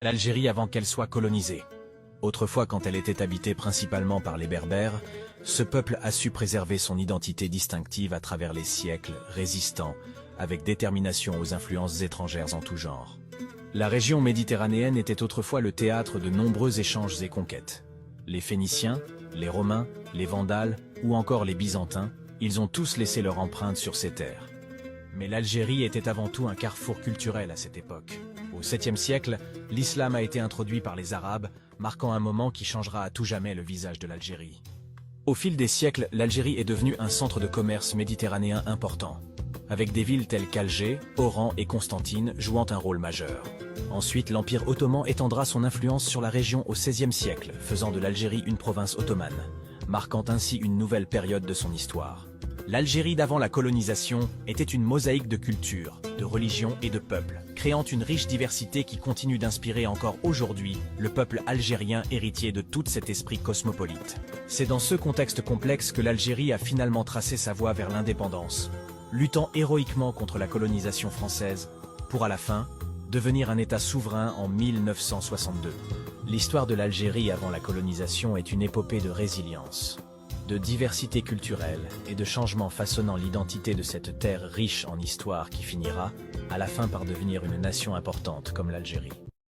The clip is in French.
L'Algérie avant qu'elle soit colonisée. Autrefois, quand elle était habitée principalement par les Berbères, ce peuple a su préserver son identité distinctive à travers les siècles, résistant avec détermination aux influences étrangères en tout genre. La région méditerranéenne était autrefois le théâtre de nombreux échanges et conquêtes. Les Phéniciens, les Romains, les Vandales ou encore les Byzantins, ils ont tous laissé leur empreinte sur ces terres. Mais l'Algérie était avant tout un carrefour culturel à cette époque. Au 7e siècle, l'islam a été introduit par les Arabes, marquant un moment qui changera à tout jamais le visage de l'Algérie. Au fil des siècles, l'Algérie est devenue un centre de commerce méditerranéen important, avec des villes telles qu'Alger, Oran et Constantine jouant un rôle majeur. Ensuite, l'Empire ottoman étendra son influence sur la région au XVIe siècle, faisant de l'Algérie une province ottomane, marquant ainsi une nouvelle période de son histoire. L'Algérie d'avant la colonisation était une mosaïque de cultures, de religions et de peuples, créant une riche diversité qui continue d'inspirer encore aujourd'hui le peuple algérien héritier de tout cet esprit cosmopolite. C'est dans ce contexte complexe que l'Algérie a finalement tracé sa voie vers l'indépendance, luttant héroïquement contre la colonisation française, pour à la fin, devenir un État souverain en 1962. L'histoire de l'Algérie avant la colonisation est une épopée de résilience, de diversité culturelle et de changements façonnant l'identité de cette terre riche en histoire qui finira, à la fin par devenir une nation importante comme l'Algérie.